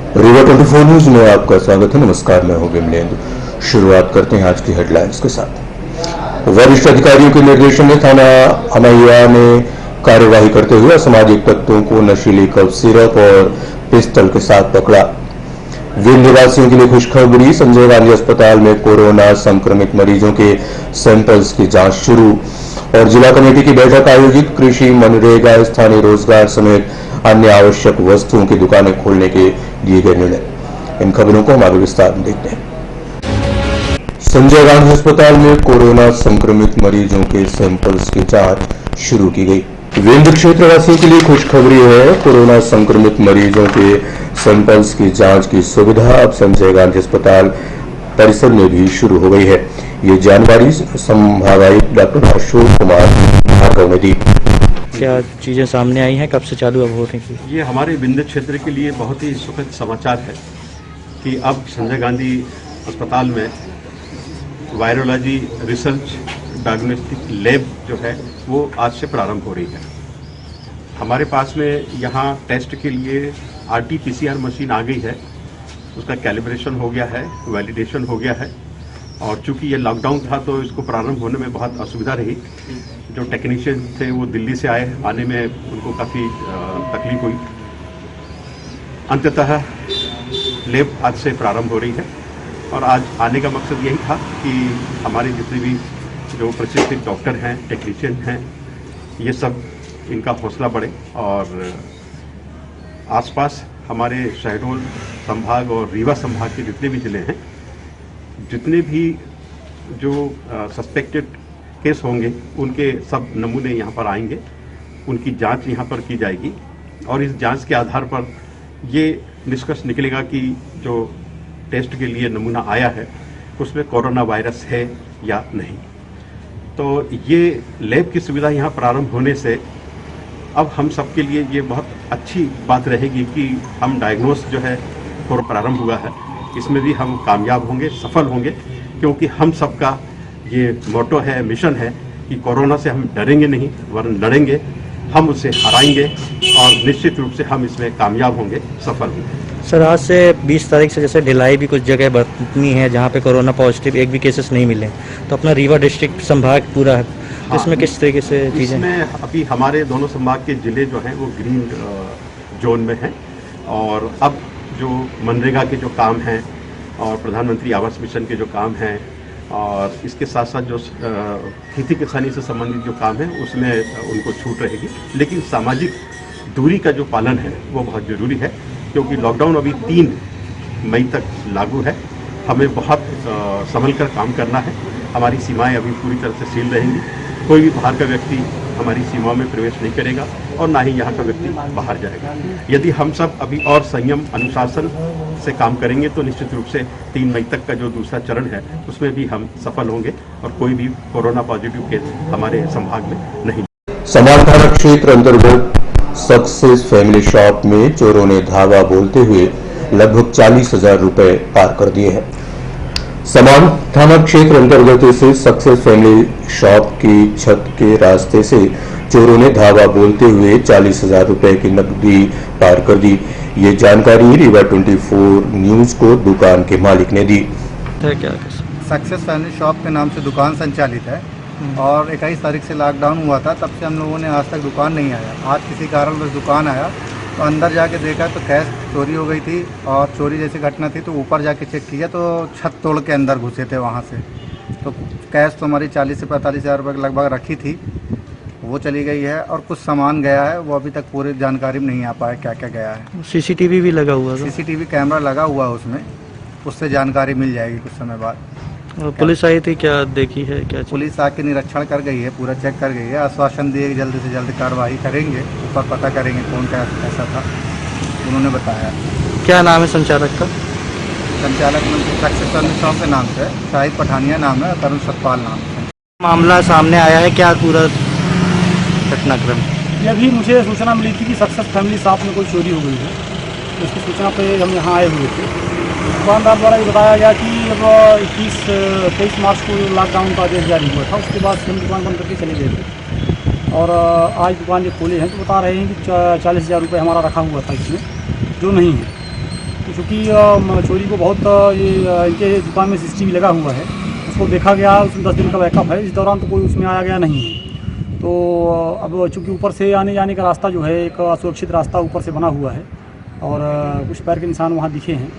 Rewa 24 news में आपका स्वागत है। नमस्कार, मैं हूं विमलेंद्र। शुरुआत करते हैं आज की हेडलाइंस के साथ। वरिष्ठ अधिकारियों के निर्देशन में थाना अमैया में कार्यवाही करते हुए असामाजिक तत्वों को नशीली कफ सिरप और पिस्टल के साथ पकड़ा। विंध्यवासियों के लिए खुशखबरी, संजय गांधी अस्पताल में कोरोना संक्रमित मरीजों के सैंपल्स की जांच शुरू। और जिला कमेटी की बैठक आयोजित, कृषि, मनरेगा, स्थानीय रोजगार समेत अन्य आवश्यक वस्तुओं की दुकानें खोलने के दिए गए निर्णय। इन खबरों को हम आगे विस्तार में देखते हैं। संजय गांधी अस्पताल में कोरोना संक्रमित मरीजों के सैंपल्स की जांच शुरू की गई। विंध्य क्षेत्रवासियों के लिए खुशखबरी है, कोरोना संक्रमित मरीजों के सैंपल्स की जांच की सुविधा अब संजय गांधी अस्पताल परिसर में भी शुरू हो गई है। ये जानकारी संभागायुक्त डॉक्टर अशोक कुमार भार्गव ने दी। क्या चीजें सामने आई हैं, कब से चालू अब हो रही थी? ये हमारे विंध्य क्षेत्र के लिए बहुत ही सुखद समाचार है कि अब संजय गांधी अस्पताल में वायरोलॉजी रिसर्च डायग्नोस्टिक लैब जो है वो आज से प्रारंभ हो रही है। हमारे पास में यहाँ टेस्ट के लिए RT-PCR मशीन आ गई है, उसका कैलिब्रेशन हो गया है, वैलिडेशन हो गया है। और चूंकि ये लॉकडाउन था तो इसको प्रारंभ होने में बहुत असुविधा रही। जो टेक्नीशियन थे वो दिल्ली से आए, आने में उनको काफ़ी तकलीफ हुई। अंततः लैब आज से प्रारंभ हो रही है और आज आने का मकसद यही था कि हमारे जितने भी जो प्रशिक्षित डॉक्टर हैं, टेक्नीशियन हैं, ये सब इनका हौसला बढ़े और आसपास हमारे शहडोल संभाग और रीवा संभाग के जितने भी ज़िले हैं, जितने भी जो सस्पेक्टेड केस होंगे उनके सब नमूने यहाँ पर आएंगे, उनकी जांच यहाँ पर की जाएगी और इस जांच के आधार पर ये निष्कर्ष निकलेगा कि जो टेस्ट के लिए नमूना आया है उसमें कोरोना वायरस है या नहीं। तो ये लैब की सुविधा यहाँ प्रारंभ होने से अब हम सबके लिए ये बहुत अच्छी बात रहेगी कि हम डायग्नोस जो है और प्रारंभ हुआ है, इसमें भी हम कामयाब होंगे, सफल होंगे, क्योंकि हम सबका ये मोटो है, मिशन है कि कोरोना से हम डरेंगे नहीं वरन लड़ेंगे, हम उसे हराएंगे और निश्चित रूप से हम इसमें कामयाब होंगे, सफल होंगे। सर, आज से 20 तारीख से जैसे ढिलाई भी कुछ जगह बरतनी है जहाँ पे कोरोना पॉजिटिव एक भी केसेस नहीं मिले, तो अपना रीवा डिस्ट्रिक्ट संभाग पूरा है, तो इसमें किस तरीके से चीज़ें? इसमें अभी हमारे दोनों संभाग के जिले जो हैं वो ग्रीन जोन में हैं और अब जो मनरेगा के जो काम हैं और प्रधानमंत्री आवास मिशन के जो काम हैं और इसके साथ साथ जो खेती किसानी से संबंधित जो काम है उसमें उनको छूट रहेगी, लेकिन सामाजिक दूरी का जो पालन है वो बहुत ज़रूरी है, क्योंकि लॉकडाउन अभी 3 मई तक लागू है। हमें बहुत संभल कर काम करना है। हमारी सीमाएं अभी पूरी तरह से सील रहेंगी, कोई भी बाहर का व्यक्ति हमारी सीमाओं में प्रवेश नहीं करेगा और ना ही यहाँ का व्यक्ति बाहर जाएगा। यदि हम सब अभी और संयम अनुशासन से काम करेंगे तो निश्चित रूप से 3 मई तक का जो दूसरा चरण है उसमें भी हम सफल होंगे और कोई भी कोरोना पॉजिटिव केस हमारे संभाग में नहीं। समान थाना क्षेत्र अंतर्गत सक्सेस फैमिली शॉप में चोरों ने धावा बोलते हुए लगभग 40,000 रुपए पार कर दिए हैं। समान थाना क्षेत्र अंतर्गत से सक्सेस फैमिली शॉप की छत के रास्ते से चोरों ने धावा बोलते हुए 40,000 रुपए की नकदी पार कर दी। ये जानकारी रीवा 24 न्यूज को दुकान के मालिक ने दी। क्या सक्सेस फैमिली शॉप के नाम से दुकान संचालित है और 21 तारीख से लॉकडाउन हुआ था, तब से हम लोगों ने आज तक दुकान नहीं आया। आज किसी कारण बस दुकान आया तो अंदर जाके देखा तो कैश चोरी हो गई थी और चोरी जैसी घटना थी तो ऊपर जाके चेक किया तो छत तोड़ के अंदर घुसे थे वहाँ से। तो कैश तो हमारी 40 से 45,000 रुपये लगभग रखी थी, वो चली गई है और कुछ सामान गया है, वो अभी तक पूरी जानकारी में नहीं आ पाया क्या क्या गया है। CCTV भी लगा हुआ था? CCTV कैमरा लगा हुआ है उसमें, उससे जानकारी मिल जाएगी कुछ समय बाद। पुलिस आई थी, क्या देखी है? क्या पुलिस आके निरीक्षण कर गई है, पूरा चेक कर गई है, आश्वासन दिए जल्द से जल्द कार्रवाई करेंगे, ऊपर पता करेंगे कौन क्या ऐसा था, उन्होंने बताया। क्या नाम है संचालक का? संचालक सक्सेस फैमिली शॉप के नाम से शाहिद पठानिया नाम है, तरुण सतपाल नाम है। मामला सामने आया है, क्या पूरा घटनाक्रम? ये अभी मुझे सूचना मिली थी कि सक्सेस फैमिली शॉप में कोई चोरी हो गई है, तो इसकी सूचना पे हम यहाँ आए हुए थे। दुकानदार द्वारा ये बताया गया कि अब 23 मार्च को लॉकडाउन का आदेश जारी हुआ था, उसके बाद हम दुकान बंद करके चले गए थे और आज दुकान जो खोले हैं तो बता रहे हैं कि 40,000 रुपये हमारा रखा हुआ था इसमें, जो नहीं है। तो चूँकि चोरी को बहुत इनके दुकान में CCTV लगा हुआ है, उसको देखा गया, उसमें 10 दिन का बैकअप है, इस दौरान तो कोई उसमें आया गया नहीं है। तो अब चूँकि ऊपर से आने जाने का रास्ता जो है एक असुरक्षित रास्ता ऊपर से बना हुआ है और कुछ पैर के निशान वहाँ दिखे हैं,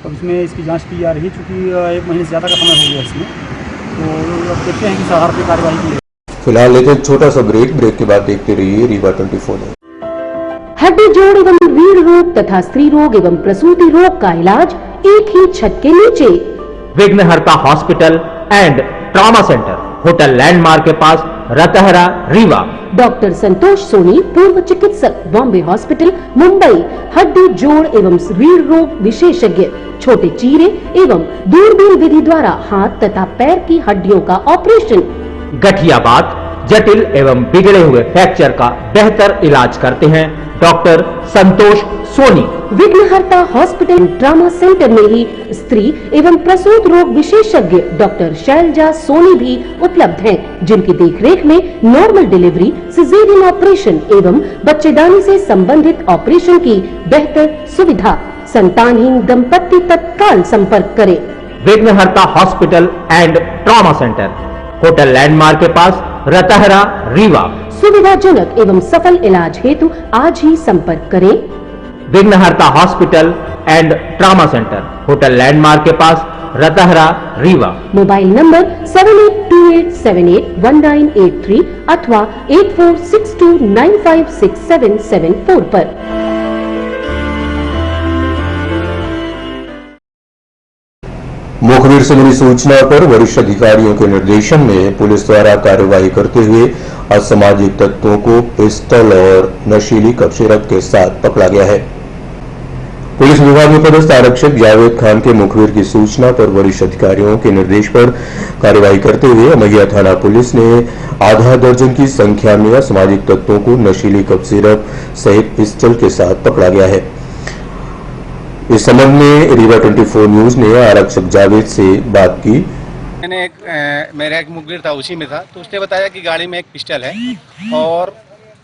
तो इसमें इसकी जांच की जा रही है। चूँकि 1 महीने से ज़्यादा का समय हो गया इसमें, तो अब देखते हैं कि आधार पर कार्रवाई की जाए। फिलहाल लेते हैं छोटा सा ब्रेक के बाद देखते रहिए रीवा 24 न्यूज़। हड्डी जोड़ एवं रीढ़ रोग तथा स्त्री रोग एवं प्रसूति रोग का इलाज एक ही छत के नीचे। विघ्नहर्ता hospital and trauma centre, hotel landmark के पास, रतहरा, रीवा। डॉक्टर संतोष सोनी, पूर्व चिकित्सक, बॉम्बे हॉस्पिटल, मुंबई। हड्डी जोड़ एवं रीढ़ रोग विशेषज्ञ, छोटे चीरे एवं दूरबीन विधि द्वारा हाथ तथा पैर की हड्डियों का ऑपरेशन। गठियाबात, जटिल एवं बिगड़े हुए फ्रैक्चर का बेहतर इलाज करते हैं डॉक्टर संतोष सोनी। विघ्नहर्ता हॉस्पिटल ट्रॉमा सेंटर में ही स्त्री एवं प्रसूत रोग विशेषज्ञ डॉक्टर शैलजा सोनी भी उपलब्ध हैं, जिनकी देखरेख में नॉर्मल डिलीवरी, सिजेरियन ऑपरेशन एवं बच्चेदानी से संबंधित ऑपरेशन की बेहतर सुविधा। संतानहीन दंपत्ति तत्काल संपर्क करें। विघ्नहर्ता hospital and trauma centre, hotel landmark के पास, रतहरा, रीवा। सुविधाजनक एवं सफल इलाज हेतु आज ही संपर्क करें। विघ्नहर्ता hospital and trauma centre, hotel landmark के पास, रतहरा, रीवा। मोबाइल नंबर 7828781983 अथवा 8462956774 पर। मुखबिर से मिली सूचना पर वरिष्ठ अधिकारियों के निर्देशन में पुलिस द्वारा कार्यवाही करते हुए असामाजिक तत्वों को पिस्टल और नशीली कबशीरत के साथ पकड़ा गया है। पुलिस विभाग में पदस्थ आरक्षक जावेद खान के मुखबिर की सूचना पर वरिष्ठ अधिकारियों के निर्देश पर कार्यवाही करते हुए अमैया थाना पुलिस ने आधा दर्जन की संख्या में असामाजिक तत्वों को नशीली कबशीरत सहित पिस्टल के साथ पकड़ा गया है। इस संबंध में रीवा 24 न्यूज ने आरक्षक जावेद से बात की। मेरा एक मुखबिर था, उसी में था, तो उसने बताया कि गाड़ी में एक पिस्टल है और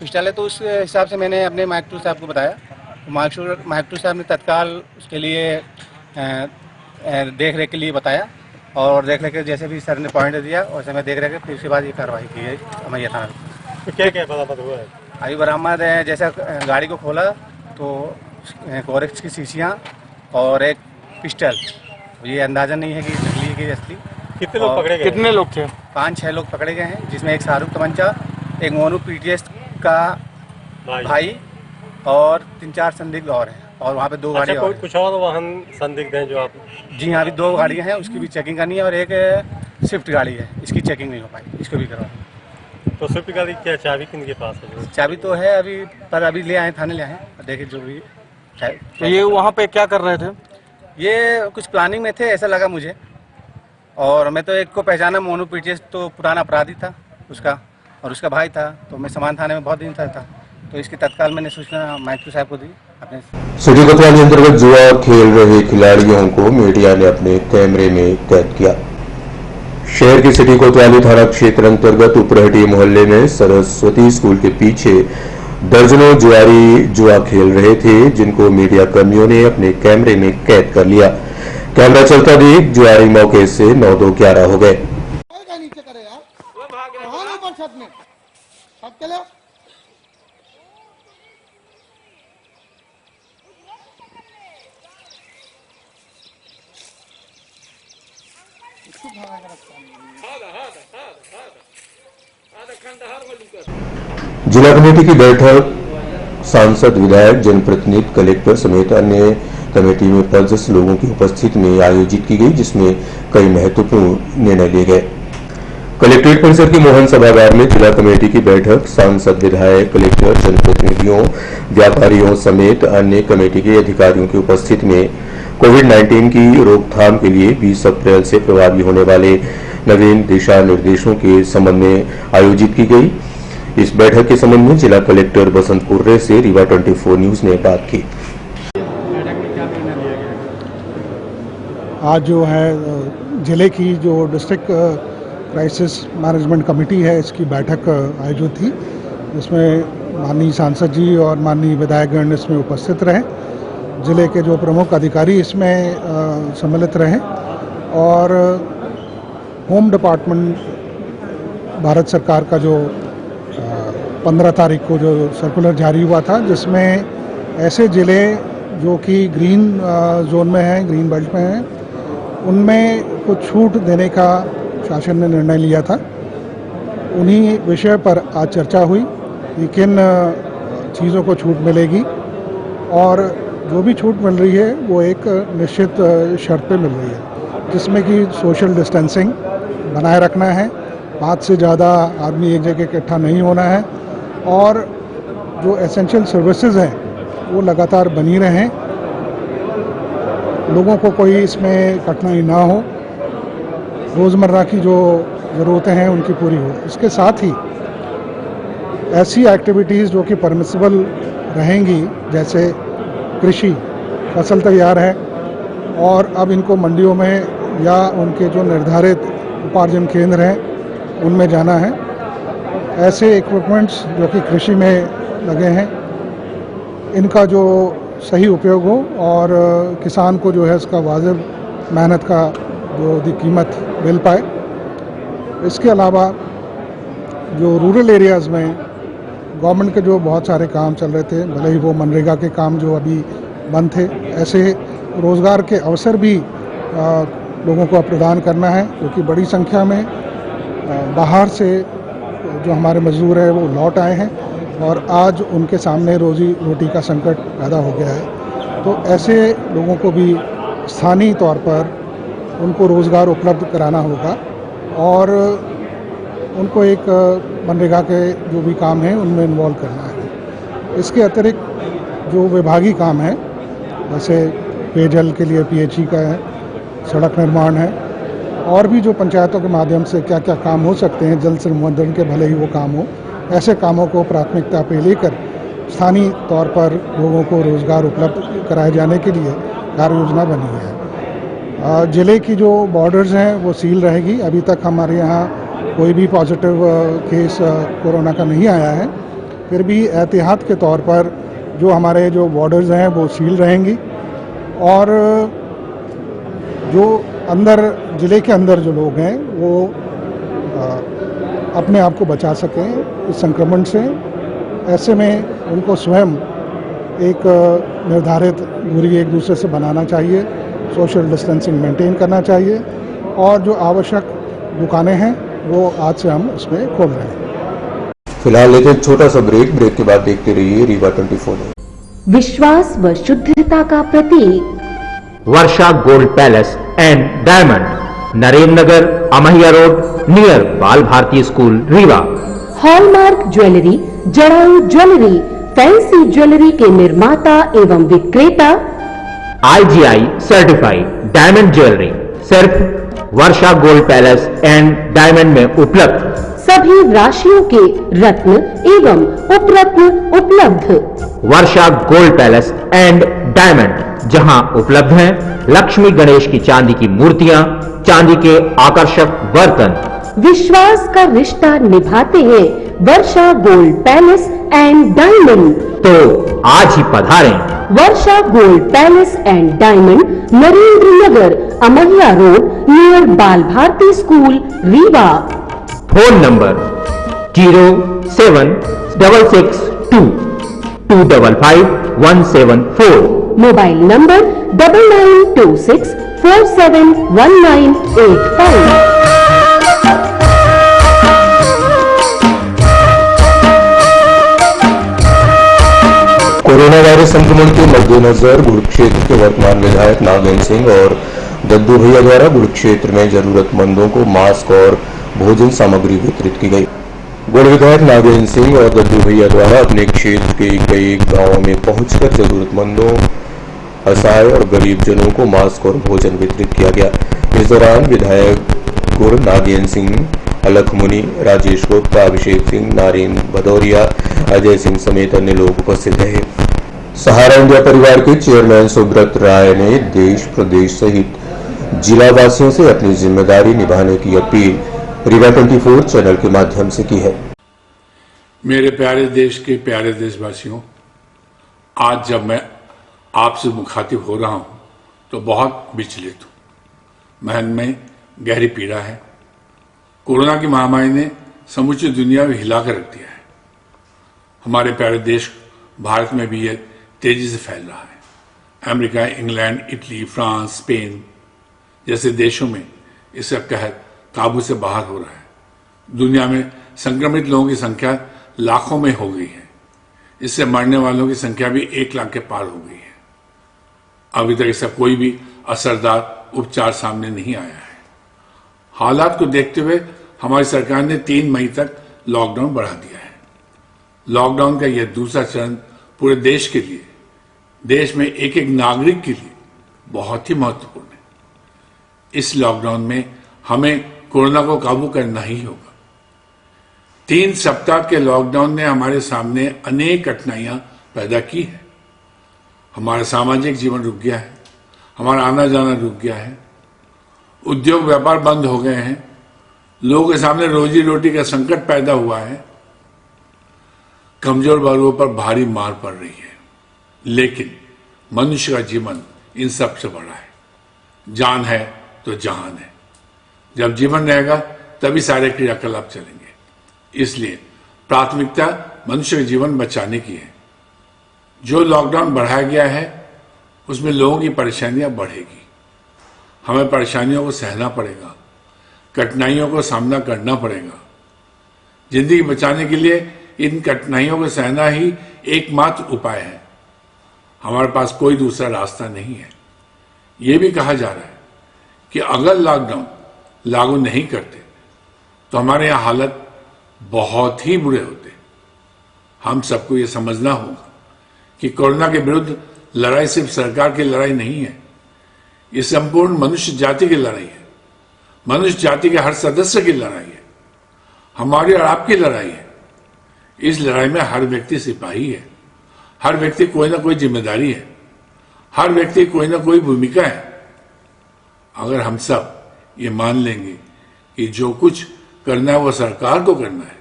पिस्टल है, तो उस हिसाब से मैंने अपने माइक्टू साहब को बताया। माइक्टू साहब ने तत्काल उसके लिए देख रेख के लिए बताया और देख रेख जैसे भी सर ने पॉइंट दिया वैसे मैं देख रेख फिर उसके बाद ये कार्रवाई की गई अमैया थाना में। तो क्या क्या बरामद हुआ है? अभी बरामद है, जैसा गाड़ी को खोला तो कोरेक्स की शीशियाँ और एक पिस्टल, ये अंदाजा नहीं है कि नकली है कि असली। कितने लोग पकड़े गए? कितने लोग थे? 5-6 लोग पकड़े गए हैं, जिसमें एक शाहरुख तमंचा, एक मोनू PTS का भाई और 3-4 संदिग्ध और हैं और वहाँ पे 2 गाड़ियाँ और कुछ और वाहन संदिग्ध हैं जो आप? जी हाँ, अभी 2 गाड़ियाँ हैं, उसकी भी चेकिंग करनी है और एक स्विफ्ट गाड़ी है, इसकी चेकिंग नहीं हो पाई, इसको भी करवा। तो स्विफ्ट गाड़ी क्या चाबी किनके पास है? चाबी तो है अभी, पर अभी ले आए थाने ले आए, देखे जो भी है। तो ये वहाँ पे क्या कर रहे थे? ये कुछ प्लानिंग में थे ऐसा लगा मुझे, और मैं तो एक को पहचाना, मोनू PTS तो पुराना अपराधी था उसका और उसका भाई था, तो मैं समान थाने में बहुत दिन था, तो इसकी तत्काल मैंने सूचना माइक्रो साहब को दी। अपने सिटी कोतवाली अंतर्गत जुआ खेल रहे खिलाड़ियों को मीडिया ने अपने कैमरे में कैद किया। शहर के सिटी कोतवाली थाना क्षेत्र अंतर्गत उपरहटी मोहल्ले में सरस्वती स्कूल के पीछे दर्जनों जुआरी जुआ खेल रहे थे, जिनको मीडिया कर्मियों ने अपने कैमरे में कैद कर लिया। कैमरा चलता देख जुआरी मौके से 9-2-11 हो गए। नीचे करे यार, ऊपर छत में छत के लिए जिला कमेटी की बैठक सांसद, विधायक, जनप्रतिनिधि, कलेक्टर समेत अन्य कमेटी में पदस्थ लोगों की उपस्थिति में आयोजित की गई, जिसमें कई महत्वपूर्ण निर्णय लिए गए। कलेक्ट्रेट परिसर के मोहन सभागार में जिला कमेटी की बैठक सांसद, विधायक, कलेक्टर, जनप्रतिनिधियों, व्यापारियों समेत अन्य कमेटी के अधिकारियों की उपस्थिति में कोविड-19 की रोकथाम के लिए 20 अप्रैल से प्रभावी होने वाले नवीन दिशा निर्देशों के संबंध में आयोजित की गई। इस बैठक के संबंध में जिला कलेक्टर बसंत कुर्रे से रीवा 24 न्यूज ने बात की। आज जो है जिले की जो डिस्ट्रिक्ट क्राइसिस मैनेजमेंट कमेटी है, इसकी बैठक आयोजित थी, जिसमें माननीय सांसद जी और माननीय विधायकगण इसमें उपस्थित रहे जिले के जो प्रमुख अधिकारी इसमें सम्मिलित रहे और होम डिपार्टमेंट भारत सरकार का जो 15 तारीख को जो सर्कुलर जारी हुआ था, जिसमें ऐसे ज़िले जो कि ग्रीन जोन में हैं, ग्रीन बेल्ट में हैं, उनमें कुछ छूट देने का शासन ने निर्णय लिया था। उन्हीं विषय पर आज चर्चा हुई कि किन चीज़ों को छूट मिलेगी और जो भी छूट मिल रही है वो एक निश्चित शर्त पे मिल रही है, जिसमें कि सोशल डिस्टेंसिंग बनाए रखना है, 5 से ज़्यादा आदमी एक जगह इकट्ठा नहीं होना है और जो एसेंशियल सर्विसेज हैं वो लगातार बनी रहें, लोगों को कोई इसमें कठिनाई ना हो, रोज़मर्रा की जो ज़रूरतें हैं उनकी पूरी हो। इसके साथ ही ऐसी एक्टिविटीज़ जो कि परमिसिबल रहेंगी, जैसे कृषि, फसल तैयार है और अब इनको मंडियों में या उनके जो निर्धारित उपार्जन केंद्र हैं उनमें जाना है, ऐसे इक्विपमेंट्स जो कि कृषि में लगे हैं इनका जो सही उपयोग हो और किसान को जो है इसका वाजिब मेहनत का जो कीमत मिल पाए। इसके अलावा जो रूरल एरियाज़ में गवर्नमेंट के जो बहुत सारे काम चल रहे थे, भले ही वो मनरेगा के काम जो अभी बंद थे, ऐसे रोज़गार के अवसर भी लोगों को प्रदान करना है, क्योंकि बड़ी संख्या में बाहर से जो हमारे मजदूर हैं वो लौट आए हैं और आज उनके सामने रोजी रोटी का संकट पैदा हो गया है। तो ऐसे लोगों को भी स्थानीय तौर पर उनको रोज़गार उपलब्ध कराना होगा और उनको एक मनरेगा के जो भी काम हैं उनमें इन्वॉल्व करना है। इसके अतिरिक्त जो विभागीय काम है, जैसे पेयजल के लिए पीएचई का है, सड़क निर्माण है और भी जो पंचायतों के माध्यम से क्या क्या काम हो सकते हैं, जल संवर्धन के भले ही वो काम हो, ऐसे कामों को प्राथमिकता पे लेकर स्थानीय तौर पर लोगों को रोज़गार उपलब्ध कराए जाने के लिए कार्य योजना बनी है। ज़िले की जो बॉर्डर्स हैं वो सील रहेगी। अभी तक हमारे यहाँ कोई भी पॉजिटिव केस कोरोना का नहीं आया है, फिर भी एहतियात के तौर पर जो हमारे जो बॉर्डर्स हैं वो सील रहेंगी और जो अंदर ज़िले के अंदर जो लोग हैं वो अपने आप को बचा सकें इस संक्रमण से। ऐसे में उनको स्वयं एक निर्धारित दूरी एक दूसरे से बनाना चाहिए, सोशल डिस्टेंसिंग मेंटेन करना चाहिए और जो आवश्यक दुकानें हैं वो आज से हम उसमें खोल रहे हैं। फिलहाल लेते एक छोटा सा ब्रेक के बाद देखते रहिए रीवा 24। विश्वास व शुद्धता का प्रतीक Varsha gold palace and diamond, Narendra Nagar, Amahiya road, near Bal Bharati school, Rewa. Hallmark jewellery, जड़ाऊ ज्वेलरी, फैंसी ज्वेलरी के निर्माता एवं विक्रेता, IGI सर्टिफाइड डायमंड ज्वेलरी सिर्फ Varsha gold palace and diamond में उपलब्ध। सभी राशियों के रत्न एवं उपरत्न उपलब्ध। Varsha gold palace and diamond, जहां उपलब्ध हैं लक्ष्मी गणेश की चांदी की मूर्तियां, चांदी के आकर्षक बर्तन। विश्वास का रिश्ता निभाते हैं Varsha gold palace and diamond. तो आज ही पधारें। Varsha gold palace and diamond, Narendra Nagar, Amahiya road, near Bal Bharati school, Rewa. Phone number 07662255174। Mobile number 9926471985। Corona virus संक्रमण के मद्देनजर गुड़ क्षेत्र के वर्तमान विधायक नागेंद्र सिंह और दद्दू भैया द्वारा गुड़ क्षेत्र में जरूरतमंदों को मास्क और भोजन सामग्री वितरित की गई। गुड़ विधायक नागेंद्र सिंह और दद्दू भैया द्वारा अपने क्षेत्र के कई गांवों में पहुंचकर जरूरतमंदों, असहाय और गरीब जनों को मास्क और भोजन वितरित किया गया। इस दौरान विधायक गुड़ नागेंद्र सिंह, अलख मुनि, राजेश गुप्ता, अभिषेक सिंह, नारेन भदौरिया, अजय सिंह समेत अन्य लोग उपस्थित रहे। सहारा इंडिया परिवार के चेयरमैन सुब्रत राय ने देश प्रदेश सहित जिला वासियों से अपनी जिम्मेदारी निभाने की अपील रीवा 24 चैनल के माध्यम से की है। मेरे प्यारे देश के प्यारे देशवासियों, आज जब मैं आपसे मुखातिब हो रहा हूं तो बहुत विचलित हूं। मन में गहरी पीड़ा है। कोरोना की महामारी ने समूची दुनिया में हिला कर रख दिया है। हमारे प्यारे देश भारत में भी यह तेजी से फैल रहा है। America, England, Italy, France, Spain जैसे देशों में इसका कहर काबू से बाहर हो रहा है। दुनिया में संक्रमित लोगों की संख्या लाखों में हो गई है। इससे मरने वालों की संख्या भी 1 लाख के पार हो गई है। अभी तक इसका कोई भी असरदार उपचार सामने नहीं आया है। हालात को देखते हुए हमारी सरकार ने 3 मई तक लॉकडाउन बढ़ा दिया है। लॉकडाउन का यह दूसरा चरण पूरे देश के लिए, देश में एक एक नागरिक के लिए बहुत ही महत्वपूर्ण है। इस लॉकडाउन में हमें कोरोना को काबू करना ही होगा। 3 सप्ताह के लॉकडाउन ने हमारे सामने अनेक कठिनाइयां पैदा की है। हमारा सामाजिक जीवन रुक गया है, हमारा आना जाना रुक गया है, उद्योग व्यापार बंद हो गए हैं, लोगों के सामने रोजी रोटी का संकट पैदा हुआ है, कमजोर वर्गों पर भारी मार पड़ रही है। लेकिन मनुष्य का जीवन इन सब से बड़ा है। जान है तो जहान है। जब जीवन रहेगा तभी सारे क्रियाकलाप चलेंगे। इसलिए प्राथमिकता मनुष्य का जीवन बचाने की है। जो लॉकडाउन बढ़ाया गया है उसमें लोगों की परेशानियां बढ़ेगी। हमें परेशानियों को सहना पड़ेगा, कठिनाइयों को सामना करना पड़ेगा। जिंदगी बचाने के लिए इन कठिनाइयों को सहना ही एकमात्र उपाय है। हमारे पास कोई दूसरा रास्ता नहीं है। यह भी कहा जा रहा है कि अगर लॉकडाउन लागू नहीं करते तो हमारे यहाँ हालत बहुत ही बुरे होते। हम सबको ये समझना होगा कि कोरोना के विरुद्ध लड़ाई सिर्फ सरकार की लड़ाई नहीं है, ये संपूर्ण मनुष्य जाति की लड़ाई है। मनुष्य जाति के हर सदस्य की लड़ाई है। हमारी और आपकी लड़ाई है। इस लड़ाई में हर व्यक्ति सिपाही है। हर व्यक्ति कोई ना कोई जिम्मेदारी है। हर व्यक्ति कोई ना कोई भूमिका है। अगर हम सब ये मान लेंगे कि जो कुछ करना है वो सरकार को करना है,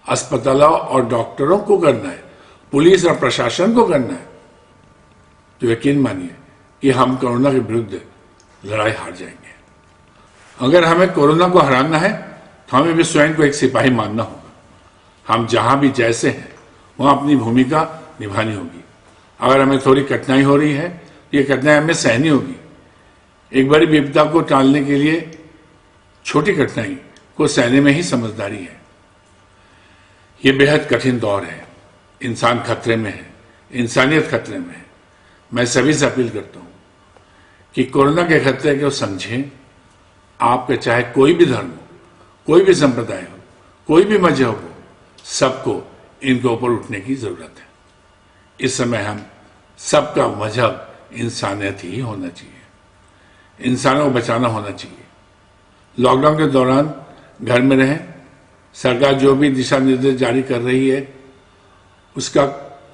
अस्पतालों और डॉक्टरों को करना है, पुलिस और प्रशासन को करना है, तो यकीन मानिए कि हम कोरोना के विरुद्ध लड़ाई हार जाएंगे। अगर हमें कोरोना को हराना है तो हमें भी स्वयं को एक सिपाही मानना होगा। हम जहां भी जैसे हैं वहां अपनी भूमिका निभानी होगी। अगर हमें थोड़ी कठिनाई हो रही है तो ये कठिनाई हमें सहनी होगी। एक बड़ी विपदा को टालने के लिए छोटी कठिनाई को सहने में ही समझदारी है। ये बेहद कठिन दौर है। इंसान खतरे में है, इंसानियत खतरे में है। मैं सभी से अपील करता हूं कि कोरोना के खतरे को समझें। आपका चाहे कोई भी धर्म हो, कोई भी संप्रदाय हो, कोई भी मजहब हो, सबको इनके ऊपर उठने की जरूरत है। इस समय हम सबका मजहब इंसानियत ही होना चाहिए। इंसानों को बचाना होना चाहिए। लॉकडाउन के दौरान घर में रहें। सरकार जो भी दिशा निर्देश जारी कर रही है उसका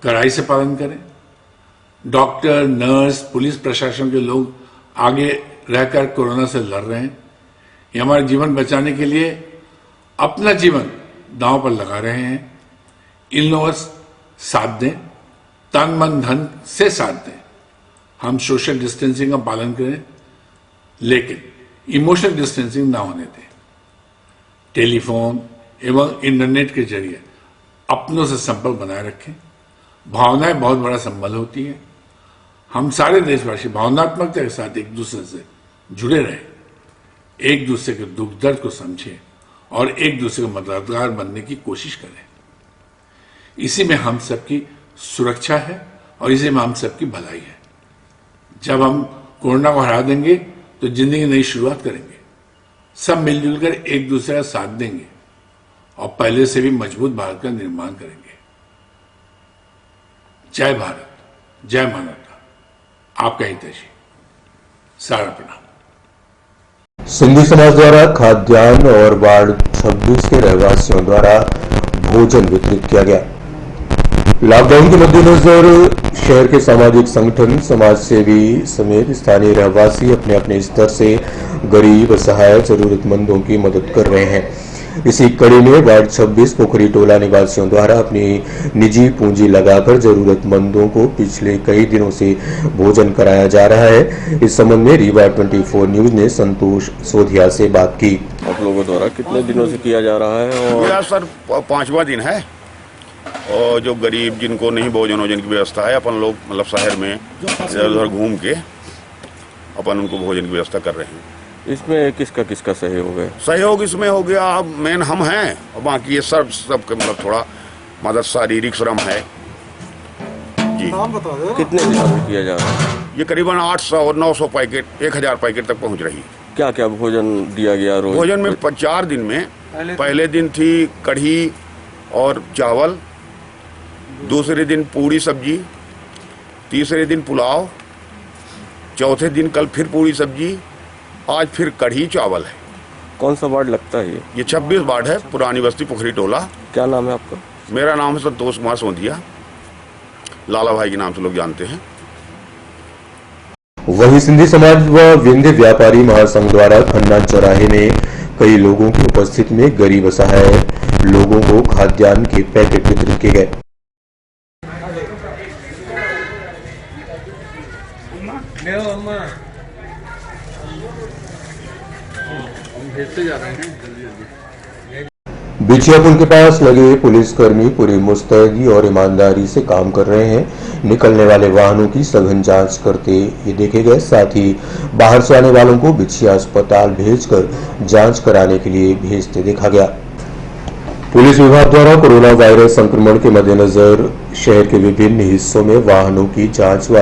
कड़ाई से पालन करें। डॉक्टर, नर्स, पुलिस प्रशासन के लोग आगे रहकर कोरोना से लड़ रहे हैं। ये हमारे जीवन बचाने के लिए अपना जीवन दांव पर लगा रहे हैं। इन लोगों साथ दें, तन मन धन से साथ दें। हम सोशल डिस्टेंसिंग का पालन करें, लेकिन इमोशनल डिस्टेंसिंग ना होने दें। टेलीफोन एवं इंटरनेट के जरिए अपनों से संपर्क बनाए रखें। भावनाएं बहुत बड़ा संबल होती है। हम सारे देशवासी भावनात्मकता के साथ एक दूसरे से जुड़े रहें, एक दूसरे के दुख दर्द को समझें और एक दूसरे को मददगार बनने की कोशिश करें। इसी में हम सबकी सुरक्षा है और इसी में हम सबकी भलाई है। जब हम कोरोना को हरा देंगे तो जिंदगी नई शुरुआत करेंगे। सब मिलजुल कर एक दूसरे का साथ देंगे और पहले से भी मजबूत भारत का निर्माण करेंगे। जय भारत, जय मानवता। आपका हितैषी सारा प्रणाम। सिंधी समाज द्वारा खाद्यान्न और वार्ड 26 के रहवासियों द्वारा भोजन वितरित किया गया। लॉकडाउन के मद्देनजर शहर के सामाजिक संगठन, समाज सेवी समेत स्थानीय रहवासी अपने अपने स्तर से गरीब, असहाय, जरूरतमंदों की मदद कर रहे हैं। इसी कड़ी में वार्ड 26 पोखरी टोला निवासियों द्वारा अपनी निजी पूंजी लगाकर जरूरतमंदों को पिछले कई दिनों से भोजन कराया जा रहा है। इस संबंध में रीवा 24 न्यूज ने संतोष सोधिया से बात की। आप लोगों द्वारा कितने दिनों से किया जा रहा है? और सर 5वां दिन है और जो गरीब जिनको नहीं भोजन की व्यवस्था है, अपन लोग मतलब शहर में इधर उधर घूम के अपन उनको भोजन की व्यवस्था कर रहे हैं। इसमें किसका किसका सहयोग है? सहयोग इसमें हो गया, अब मेन हम हैं और बाकी ये सब मतलब थोड़ा मदद शारीरिक श्रम है जी। कितने दिनों से किया जा रहा है? ये करीबन 800 और 900 पैकेट 1000 पैकेट तक पहुंच रही। क्या क्या भोजन दिया गया रोज? भोजन में 4 दिन में पहले दिन थी कढ़ी और चावल, दूसरे दिन पूड़ी सब्जी, तीसरे दिन पुलाव, चौथे दिन कल फिर पूड़ी सब्जी, आज फिर कढ़ी चावल है। कौन सा वार्ड लगता है ये 26 वार्ड है, पुरानी बस्ती पोखरी टोला। क्या नाम है आपका? मेरा नाम है संतोष कुमार सोधिया, लाला भाई के नाम से लोग जानते हैं। वहीं सिंधी समाज व विंध्य व्यापारी महासंघ द्वारा खन्ना चौराहे में कई लोगों की उपस्थिति में गरीब असहाय लोगों को खाद्यान्न के पैकेट वितरित किए गए। बिछिया पुल के पास लगे पुलिसकर्मी पूरी मुस्तैदी और ईमानदारी से काम कर रहे हैं। निकलने वाले वाहनों की सघन जांच करते ये देखे गए। साथ ही बाहर से आने वालों को बिछिया अस्पताल भेजकर जांच कराने के लिए भेजते देखा गया। पुलिस विभाग द्वारा कोरोना वायरस संक्रमण के मद्देनजर शहर के विभिन्न हिस्सों में वाहनों की जांच व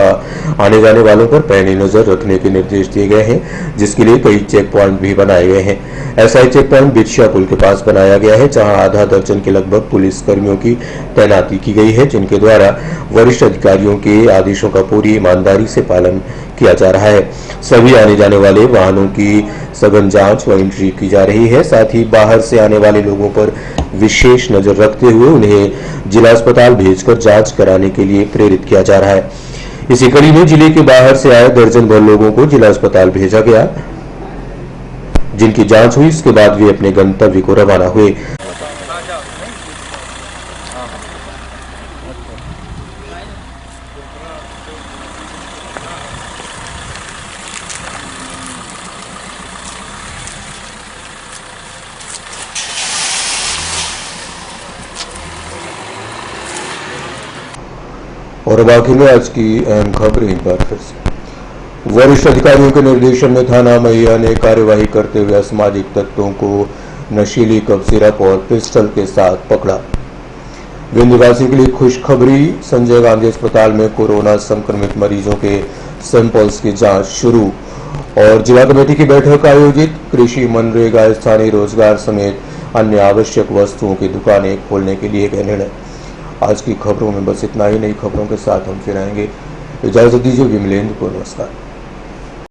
आने जाने वालों पर पैनी नजर रखने के निर्देश दिए गए हैं, जिसके लिए कई चेक पॉइंट भी बनाए गए हैं। ऐसा ही चेक पॉइंट बिछिया पुल के पास बनाया गया है, जहां आधा दर्जन के लगभग पुलिस कर्मियों की तैनाती की गई है, जिनके द्वारा वरिष्ठ अधिकारियों के आदेशों का पूरी ईमानदारी से पालन किया जा रहा है। सभी आने जाने वाले वाहनों की सघन जांच व एंट्री की जा रही है। साथ ही बाहर से आने वाले लोगों पर विशेष नजर रखते हुए उन्हें जिला अस्पताल भेजकर जांच कराने के लिए प्रेरित किया जा रहा है। इसी कड़ी में जिले के बाहर से आए दर्जन भर लोगों को जिला अस्पताल भेजा गया, जिनकी जांच हुई। इसके बाद वे अपने गंतव्य को रवाना हुए। और बाकी में आज की अहम खबरें एक बार फिर से। वरिष्ठ अधिकारियों के निर्देशन में थाना मैया ने कार्यवाही करते हुए असामाजिक तत्वों को नशीली कप सिरप और पिस्टल के साथ पकड़ा। विंध्यवासी के लिए खुशखबरी, संजय गांधी अस्पताल में कोरोना संक्रमित मरीजों के सैंपल्स की जांच शुरू और जिला कमेटी की बैठक आयोजित। कृषि, मनरेगा, स्थानीय रोजगार समेत अन्य आवश्यक वस्तुओं की दुकानें खोलने के लिए निर्णय। आज की खबरों में बस इतना ही। नई खबरों के साथ हम फिर आएंगे। इजाजत दीजिए। विमलेंद्र को नमस्कार।